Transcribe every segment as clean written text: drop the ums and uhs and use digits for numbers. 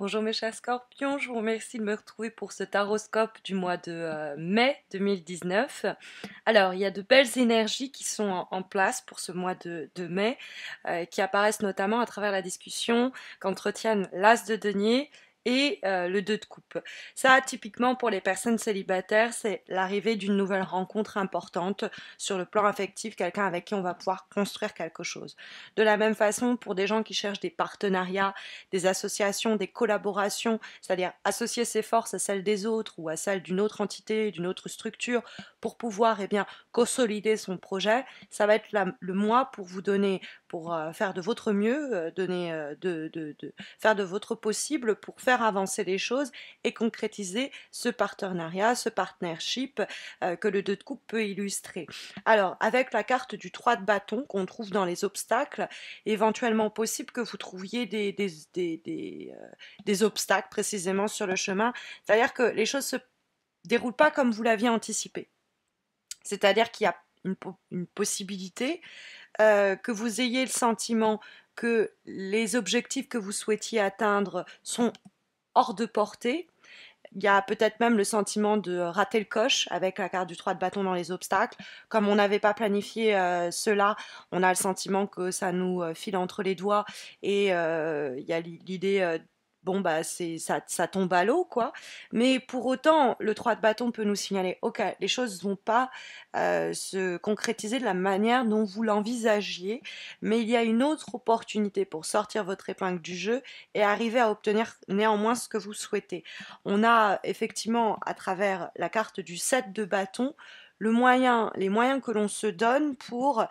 Bonjour mes chers scorpions, je vous remercie de me retrouver pour ce taroscope du mois de mai 2019. Alors, il y a de belles énergies qui sont en place pour ce mois de mai, qui apparaissent notamment à travers la discussion qu'entretiennent l'As de denier et le 2 de coupe. Ça, typiquement pour les personnes célibataires, c'est l'arrivée d'une nouvelle rencontre importante sur le plan affectif, quelqu'un avec qui on va pouvoir construire quelque chose. De la même façon, pour des gens qui cherchent des partenariats, des associations, des collaborations, c'est-à-dire associer ses forces à celles des autres ou à celles d'une autre entité, d'une autre structure pour pouvoir consolider son projet, ça va être le mois pour vous donner, pour faire de votre mieux, faire de votre possible pour faire avancer les choses et concrétiser ce partenariat, ce partnership que le 2 de coupe peut illustrer. Alors, avec la carte du 3 de bâton qu'on trouve dans les obstacles, éventuellement possible que vous trouviez des obstacles précisément sur le chemin. C'est-à-dire que les choses se déroulent pas comme vous l'aviez anticipé. C'est-à-dire qu'il y a une possibilité que vous ayez le sentiment que les objectifs que vous souhaitiez atteindre sont hors de portée. Il y a peut-être même le sentiment de rater le coche avec la carte du 3 de bâton dans les obstacles. Comme on n'avait pas planifié cela, on a le sentiment que ça nous file entre les doigts et il y a l'idée bon bah ça tombe à l'eau quoi. Mais pour autant, le 3 de bâton peut nous signaler ok, les choses ne vont pas se concrétiser de la manière dont vous l'envisagiez, mais il y a une autre opportunité pour sortir votre épingle du jeu et arriver à obtenir néanmoins ce que vous souhaitez. On a effectivement à travers la carte du 7 de bâton les moyens que l'on se donne pour,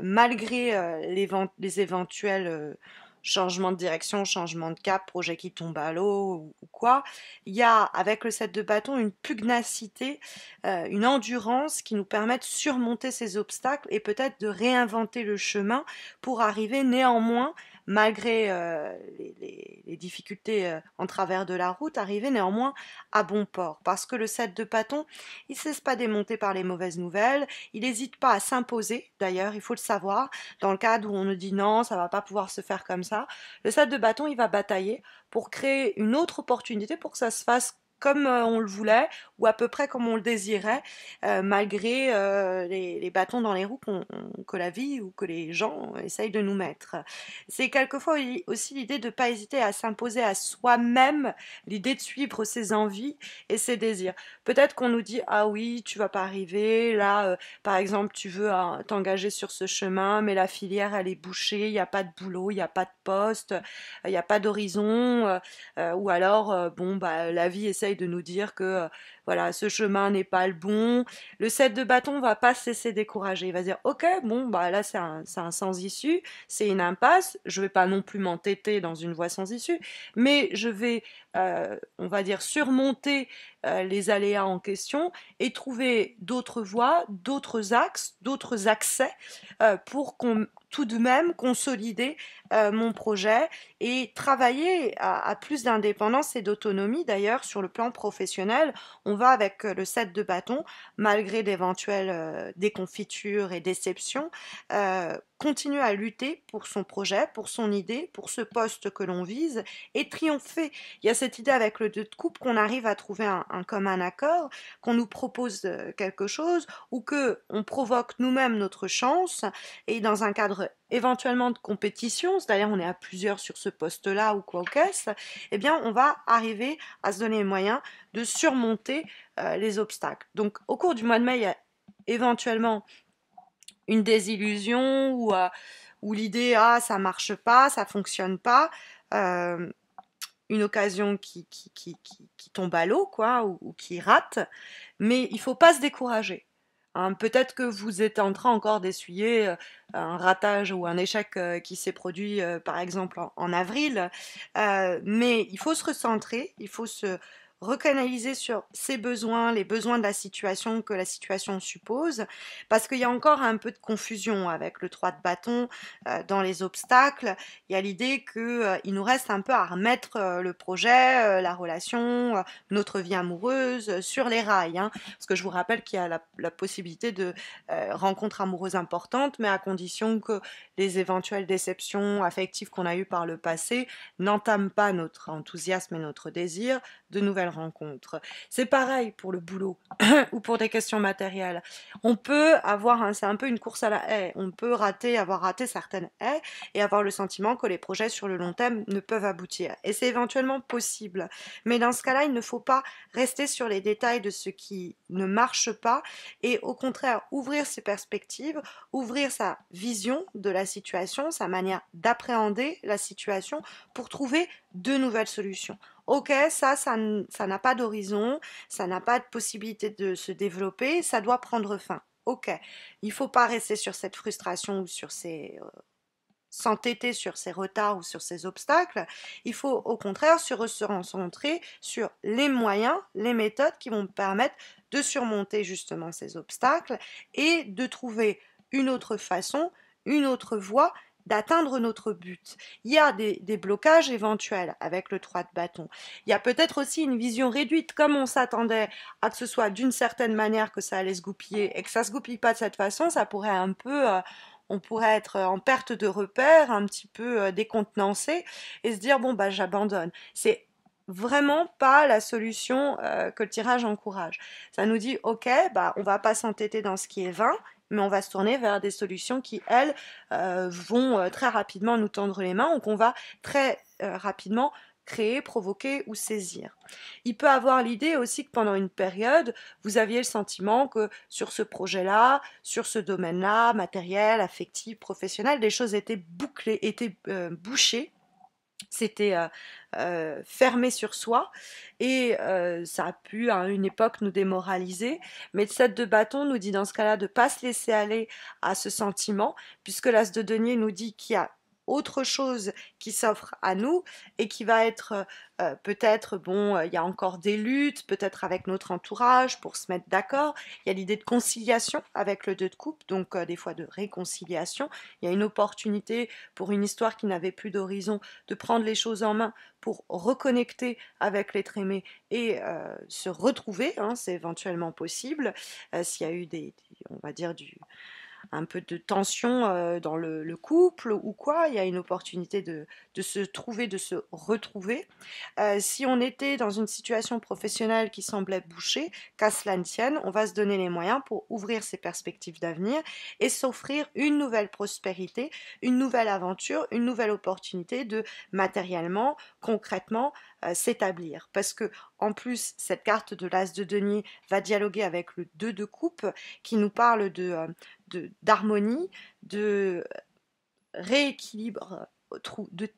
malgré les éventuels changement de direction, changement de cap, projet qui tombe à l'eau ou quoi, il y a avec le 7 de bâton une pugnacité, une endurance qui nous permet de surmonter ces obstacles et peut-être de réinventer le chemin pour arriver néanmoins, malgré les difficultés en travers de la route, arriver néanmoins à bon port. Parce que le 7 de bâton, il ne se laisse pas démonter par les mauvaises nouvelles, il n'hésite pas à s'imposer, d'ailleurs, il faut le savoir, dans le cadre où on nous dit non, ça va pas pouvoir se faire comme ça. Le 7 de bâton, il va batailler pour créer une autre opportunité pour que ça se fasse comme on le voulait ou à peu près comme on le désirait, malgré les bâtons dans les roues que la vie ou que les gens essayent de nous mettre. C'est quelquefois aussi l'idée de ne pas hésiter à s'imposer à soi-même, l'idée de suivre ses envies et ses désirs. Peut-être qu'on nous dit ah oui, tu vas pas arriver, là par exemple tu veux t'engager sur ce chemin, mais la filière elle est bouchée, il n'y a pas de boulot, il n'y a pas de poste, il n'y a pas d'horizon, ou alors bon bah la vie essaye de nous dire que voilà, ce chemin n'est pas le bon. Le 7 de bâton va pas se laisser décourager. Il va dire, ok, bon, bah là c'est un sans issue, c'est une impasse. Je vais pas non plus m'entêter dans une voie sans issue, mais je vais, on va dire, surmonter les aléas en question et trouver d'autres voies, d'autres axes, d'autres accès pour tout de même consolider mon projet et travailler à plus d'indépendance et d'autonomie. D'ailleurs, sur le plan professionnel, on va avec le 7 de bâton, malgré d'éventuelles déconfitures et déceptions, continuer à lutter pour son projet, pour son idée, pour ce poste que l'on vise et triompher. Il y a cette idée avec le 2 de coupe qu'on arrive à trouver un commun accord, qu'on nous propose quelque chose ou que on provoque nous-mêmes notre chance et dans un cadre éventuellement de compétition, c'est-à-dire on est à plusieurs sur ce poste-là ou quoi qu'est-ce, eh bien on va arriver à se donner les moyens de surmonter les obstacles. Donc au cours du mois de mai, il y a éventuellement une désillusion ou l'idée ah ça marche pas, ça fonctionne pas, une occasion qui tombe à l'eau quoi ou qui rate, mais il faut pas se décourager. Hein, peut-être que vous êtes en train encore d'essuyer un ratage ou un échec qui s'est produit par exemple en avril, mais il faut se recentrer, il faut se recanaliser sur ses besoins, les besoins de la situation que la situation suppose, parce qu'il y a encore un peu de confusion avec le 3 de bâton dans les obstacles. Il y a l'idée qu'il nous reste un peu à remettre le projet, la relation, notre vie amoureuse sur les rails. Hein. Parce que je vous rappelle qu'il y a la possibilité de rencontres amoureuses importantes, mais à condition que les éventuelles déceptions affectives qu'on a eues par le passé n'entament pas notre enthousiasme et notre désir de nouvelles rencontres. C'est pareil pour le boulot ou pour des questions matérielles. On peut avoir, c'est un peu une course à la haie, on peut avoir raté certaines haies et avoir le sentiment que les projets sur le long terme ne peuvent aboutir. Et c'est éventuellement possible. Mais dans ce cas-là, il ne faut pas rester sur les détails de ce qui ne marche pas et au contraire ouvrir ses perspectives, ouvrir sa vision de la situation, sa manière d'appréhender la situation pour trouver de nouvelles solutions. Ok, ça n'a pas d'horizon, ça n'a pas de possibilité de se développer, ça doit prendre fin. Ok, il ne faut pas rester sur cette frustration ou sur ces s'entêter sur ces retards ou sur ces obstacles, il faut au contraire se recentrer sur les moyens, les méthodes qui vont permettre de surmonter justement ces obstacles et de trouver une autre façon, une autre voie d'atteindre notre but. Il y a des blocages éventuels avec le 3 de bâton. Il y a peut-être aussi une vision réduite, comme on s'attendait à que ce soit d'une certaine manière que ça allait se goupiller et que ça se goupille pas de cette façon, ça pourrait un peu on pourrait être en perte de repère, un petit peu décontenancé et se dire bon bah j'abandonne. C'est vraiment pas la solution que le tirage encourage. Ça nous dit ok bah on va pas s'entêter dans ce qui est vain, mais on va se tourner vers des solutions qui elles vont très rapidement nous tendre les mains ou qu'on va très rapidement créer, provoquer ou saisir. Il peut avoir l'idée aussi que pendant une période, vous aviez le sentiment que sur ce projet-là, sur ce domaine-là, matériel, affectif, professionnel, les choses étaient bouclées, étaient bouchées, c'était fermé sur soi et ça a pu à une époque nous démoraliser, mais le 7 de bâton nous dit dans ce cas-là de ne pas se laisser aller à ce sentiment, puisque l'as de denier nous dit qu'il y a autre chose qui s'offre à nous et qui va être peut-être, bon, il y a encore des luttes, peut-être avec notre entourage pour se mettre d'accord. Il y a l'idée de conciliation avec le 2 de coupe, donc des fois de réconciliation. Il y a une opportunité pour une histoire qui n'avait plus d'horizon de prendre les choses en main pour reconnecter avec l'être aimé et se retrouver, hein, c'est éventuellement possible, s'il y a eu on va dire, un peu de tension dans le couple ou quoi, il y a une opportunité de se trouver, de se retrouver. Si on était dans une situation professionnelle qui semblait bouchée, qu'à cela ne tienne, on va se donner les moyens pour ouvrir ses perspectives d'avenir et s'offrir une nouvelle prospérité, une nouvelle aventure, une nouvelle opportunité de matériellement, concrètement s'établir. Parce que en plus, cette carte de l'As de denier va dialoguer avec le 2 de coupe qui nous parle d'harmonie, de rééquilibre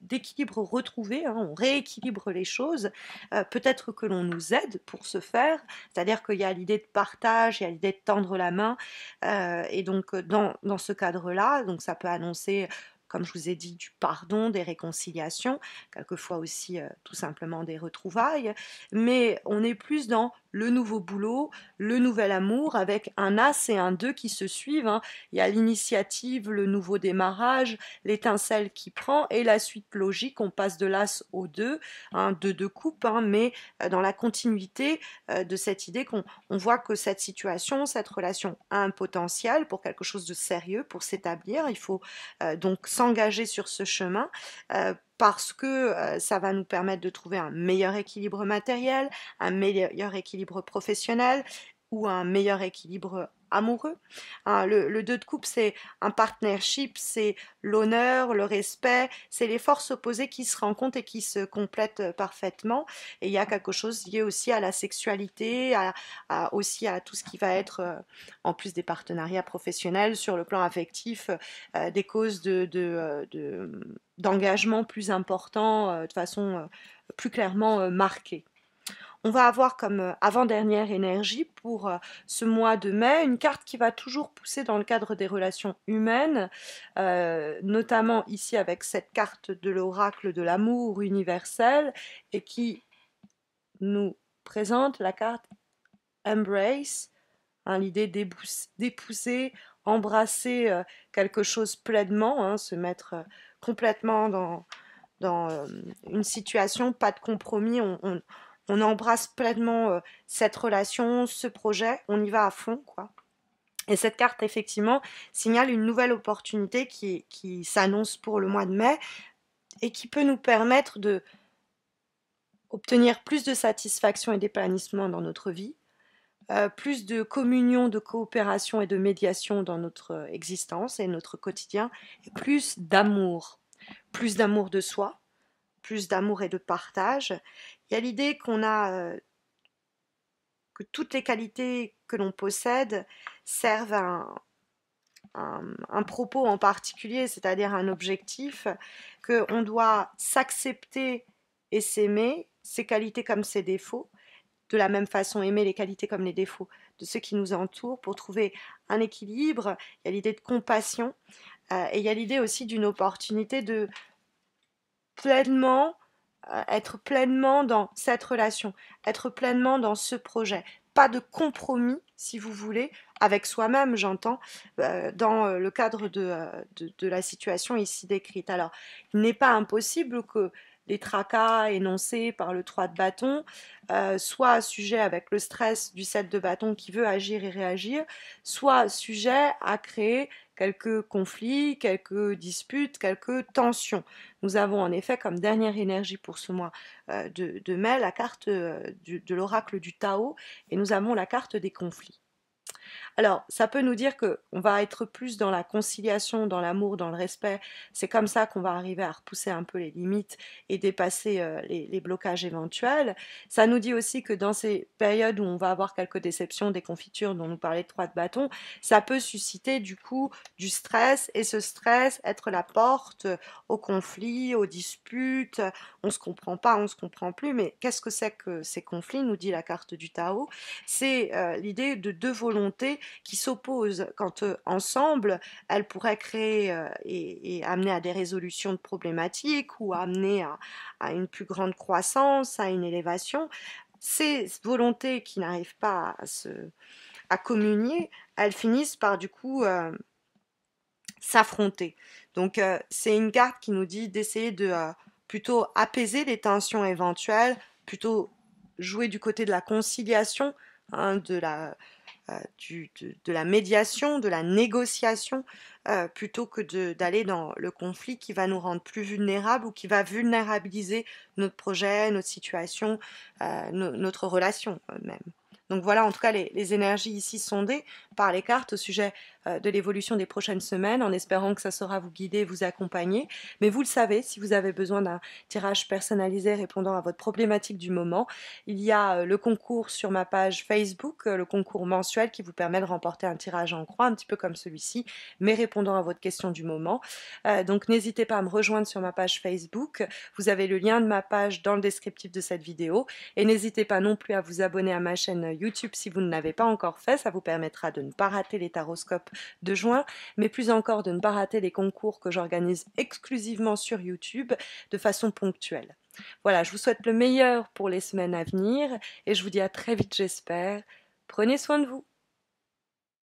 d'équilibre retrouvé, hein, on rééquilibre les choses, peut-être que l'on nous aide pour ce faire, c'est-à-dire qu'il y a l'idée de partage, il y a l'idée de tendre la main, et donc dans ce cadre-là, donc ça peut annoncer, comme je vous ai dit, du pardon, des réconciliations, quelquefois aussi tout simplement des retrouvailles, mais on est plus dans le nouveau boulot, le nouvel amour, avec un as et un 2 qui se suivent, hein. Il y a l'initiative, le nouveau démarrage, l'étincelle qui prend et la suite logique, on passe de l'as au 2, hein, 2 de coupe, hein, mais dans la continuité de cette idée qu'on voit que cette situation, cette relation a un potentiel pour quelque chose de sérieux, pour s'établir. Il faut donc s'engager sur ce chemin parce que ça va nous permettre de trouver un meilleur équilibre matériel, un meilleur équilibre professionnel ou un meilleur équilibre amoureux. Hein, le 2 de coupe, c'est un partnership, c'est l'honneur, le respect, c'est les forces opposées qui se rencontrent et qui se complètent parfaitement. Et il y a quelque chose lié aussi à la sexualité, aussi à tout ce qui va être, en plus des partenariats professionnels, sur le plan affectif, des causes d'engagement plus importants, de façon plus clairement marquée. On va avoir comme avant-dernière énergie pour ce mois de mai une carte qui va toujours pousser dans le cadre des relations humaines, notamment ici avec cette carte de l'oracle de l'amour universel et qui nous présente la carte Embrace, hein, l'idée d'épouser, embrasser quelque chose pleinement, hein, se mettre complètement dans une situation, pas de compromis, on embrasse pleinement cette relation, ce projet, on y va à fond, quoi. Et cette carte, effectivement, signale une nouvelle opportunité qui s'annonce pour le mois de mai et qui peut nous permettre de obtenir plus de satisfaction et d'épanouissement dans notre vie, plus de communion, de coopération et de médiation dans notre existence et notre quotidien, et plus d'amour de soi, plus d'amour et de partage. Il y a l'idée qu'on a que toutes les qualités que l'on possède servent à un propos en particulier, c'est-à-dire un objectif, qu'on doit s'accepter et s'aimer, ses qualités comme ses défauts, de la même façon aimer les qualités comme les défauts de ceux qui nous entourent pour trouver un équilibre. Il y a l'idée de compassion et il y a l'idée aussi d'une opportunité de pleinement être pleinement dans cette relation, être pleinement dans ce projet. Pas de compromis, si vous voulez, avec soi-même, j'entends, dans le cadre de la situation ici décrite. Alors, il n'est pas impossible que les tracas énoncés par le 3 de bâton soient sujets avec le stress du 7 de bâton qui veut agir et réagir, soit sujet à créer quelques conflits, quelques disputes, quelques tensions. Nous avons en effet comme dernière énergie pour ce mois de mai la carte de l'oracle du Tao et nous avons la carte des conflits. Alors, ça peut nous dire qu'on va être plus dans la conciliation, dans l'amour, dans le respect. C'est comme ça qu'on va arriver à repousser un peu les limites et dépasser les blocages éventuels. Ça nous dit aussi que dans ces périodes où on va avoir quelques déceptions, des confitures dont nous parlait 3 de bâton, ça peut susciter du coup du stress et ce stress être la porte au conflit, aux disputes. On se comprend pas, on se comprend plus, mais qu'est-ce que c'est que ces conflits, nous dit la carte du Tao? C'est l'idée de deux volontés qui s'opposent quand ensemble, elles pourraient créer et amener à des résolutions de problématiques ou amener à une plus grande croissance, à une élévation. Ces volontés qui n'arrivent pas à communier, elles finissent par du coup s'affronter. Donc c'est une carte qui nous dit d'essayer de plutôt apaiser les tensions éventuelles, plutôt jouer du côté de la conciliation, hein, de la médiation, de la négociation, plutôt que d'aller dans le conflit qui va nous rendre plus vulnérables ou qui va vulnérabiliser notre projet, notre situation, notre relation même. Donc voilà en tout cas les énergies ici sondées par les cartes au sujet de l'évolution des prochaines semaines, en espérant que ça saura vous guider, vous accompagner. Mais vous le savez, si vous avez besoin d'un tirage personnalisé répondant à votre problématique du moment, il y a le concours sur ma page Facebook, le concours mensuel qui vous permet de remporter un tirage en croix, un petit peu comme celui-ci, mais répondant à votre question du moment. Donc n'hésitez pas à me rejoindre sur ma page Facebook. Vous avez le lien de ma page dans le descriptif de cette vidéo. Et n'hésitez pas non plus à vous abonner à ma chaîne YouTube si vous ne l'avez pas encore fait. Ça vous permettra de ne pas rater les taroscopes de juin, mais plus encore de ne pas rater les concours que j'organise exclusivement sur YouTube de façon ponctuelle. Voilà, je vous souhaite le meilleur pour les semaines à venir et je vous dis à très vite j'espère. Prenez soin de vous.